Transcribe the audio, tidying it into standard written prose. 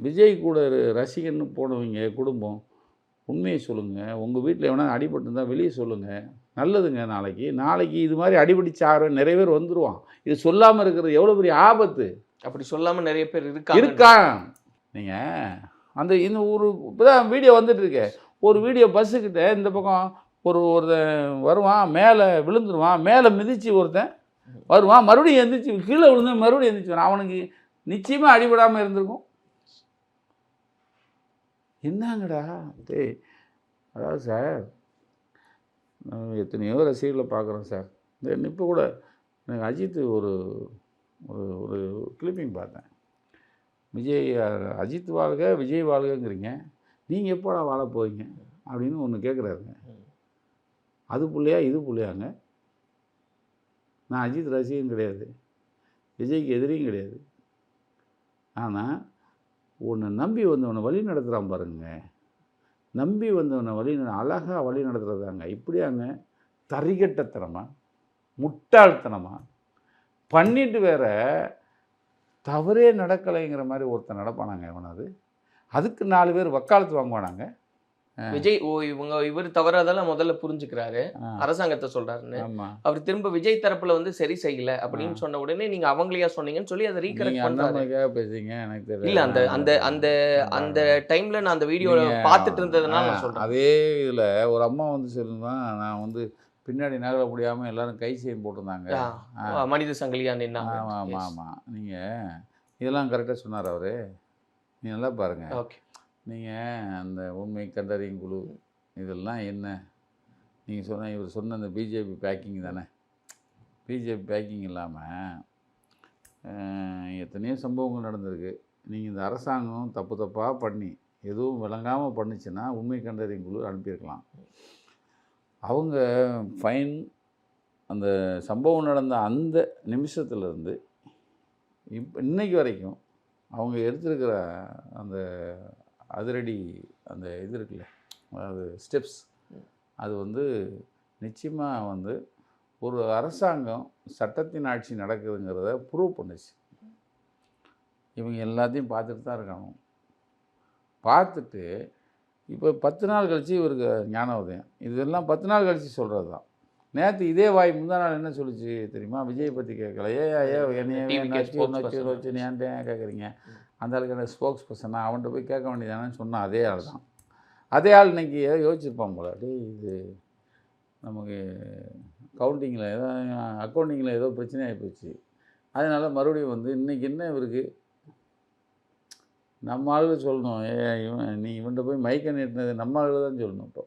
விஜய் கூட ரசிகன்னு போனவங்க குடும்பம் உண்மையை சொல்லுங்கள். உங்கள் வீட்டில் எவனா அடிபட்டுருந்தா வெளியே சொல்லுங்கள். நல்லதுங்க. நாளைக்கு இது மாதிரி அடிபடி சாகிற நிறைய பேர் வந்துடுவான். இது சொல்லாமல் இருக்கிறது எவ்வளோ பெரிய ஆபத்து. அப்படி சொல்லாமல் நிறைய பேர் இருக்கா. நீங்கள் அந்த இந்த ஒரு இப்போ தான் வீடியோ வந்துட்டுருக்கு. ஒரு வீடியோ பஸ்ஸுக்கிட்ட இந்த பக்கம் ஒருத்தன் வருவான், மேலே விழுந்துருவான், மேலே மிதித்து ஒருத்தன் வருவான், மறுபடியும் எந்திரிச்சு கீழே விழுந்து மறுபடியும் எந்திரிச்சு வரான். அவனுக்கு நிச்சயமாக அடிபடாமல் இருந்திருக்கும். என்னங்கடா டேய், அதாவது சார் எத்தனையோ ரசிகர்களை பார்க்குறோம் சார். இப்போ கூட எனக்கு அஜித் ஒரு ஒரு ஒரு கிளிப்பிங் பார்த்தேன். அஜித் வாழ்க விஜய் வாழ்கங்கிறீங்க, நீங்கள் எப்போடா வாழ போவீங்க அப்படின்னு ஒன்று கேட்குறாருங்க. அது பிள்ளையா இது பிள்ளையாங்க? நான் அஜித் ரசிகன் கிடையாது, விஜய்க்கு எதிரியும் கிடையாது. ஆனால் உன்னை நம்பி வந்தவனை வழி நடத்துகிறான் பாருங்க. நம்பி வந்தவனை அழகாக வழி நடத்துகிறதாங்க. இப்படியாங்க தரிகட்டத்தனமாக முட்டாள்தனமாக பண்ணிட்டு வேற தவறே நடக்கலைங்கிற மாதிரி ஒருத்தன் நடப்பானாங்க. எவனாது அதுக்கு 4 பேர் வக்காலத்து வாங்குவானாங்க. விஜய் இவர் தவறாதெல்லாம் முதல்ல புரிஞ்சுக்கிறாரு, அரசாங்கத்தை சொல்றாருன்னு. அவர் திரும்ப விஜய் தரப்புல சரி செய்யல அப்படின்னு சொன்ன உடனே நீங்க அவங்களையா சொன்னீங்கன்னு சொல்லி அதை ரீகரெக்ட் பண்றாங்க. பேசுறீங்க எனக்கு தெரியல. இல்ல அந்த அந்த அந்த அந்த டைம்ல நான் அந்த வீடியோ பார்த்துட்டு இருந்ததுனால நான் சொல்றேன். அதே இதுல ஒரு அம்மா சொல்லுதான், நான் பின்னாடி நகர முடியாமல் எல்லாரும் கை செயின் போட்டிருந்தாங்க, மனித சங்கிலியா நின்னா. ஆமாம் ஆமாம். நீங்கள் இதெல்லாம் கரெக்டாக சொன்னார் அவர். நீ நல்லா பாருங்கள். ஓகே. நீங்கள் அந்த உண்மை கண்டறியும் குழு இதெல்லாம் என்ன நீங்கள் இவர் சொன்ன அந்த பிஜேபி பேக்கிங் தானே. பிஜேபி பேக்கிங் இல்லாமல் எத்தனையோ சம்பவங்கள் நடந்திருக்கு. நீங்கள் இந்த அரசாங்கம் தப்பாக பண்ணி எதுவும் விளங்காமல் பண்ணிச்சுன்னா உண்மை கண்டறியும் குழு அனுப்பியிருக்கலாம். அவங்க ஃபைன் அந்த சம்பவம் நடந்த அந்த நிமிஷத்துலேருந்து இன்னைக்கு வரைக்கும் அவங்க எடுத்திருக்கிற அந்த அதிரடி அந்த இது இருக்குல்ல, அதாவது ஸ்டெப்ஸ், அது நிச்சயமாக ஒரு அரசாங்கம் சட்டத்தின் ஆட்சி நடக்குதுங்கிறத ப்ரூவ் பண்ணுச்சு. இவங்க எல்லாத்தையும் பார்த்துட்டு தான் இருக்காங்க. பார்த்துட்டு இப்போ 10 நாள் கழித்து இவருக்கு ஞான உதயம். இதெல்லாம் 10 நாள் கழித்து சொல்கிறது தான். நேற்று இதே வாய் முந்தா நாள் என்ன சொல்லிச்சு தெரியுமா? விஜய் பற்றி கேட்கல. என்னையே வச்சு நீ ஏன்ட்டு கேட்குறீங்க? அந்த ஆளுக்கு என்ன ஸ்போக்ஸ் பர்சனா, அவன்கிட்ட போய் கேட்க வேண்டியதானு சொன்னால் அதே ஆள் தான். அதே ஆள் இன்றைக்கி ஏதோ யோசிச்சிருப்பான் போல, இது நமக்கு கவுண்டிங்கில் ஏதோ அக்கௌண்டிங்கில் ஏதோ பிரச்சனையாகி போச்சு, அதனால் மறுபடியும் இன்றைக்கி என்ன இவருக்கு நம்ம ஆளுகள் சொல்லணும். நீ இவன்கிட்ட போய் மைக்கை நீட்டினது நம்ம ஆளுகள் தான் சொல்லணும். இப்போ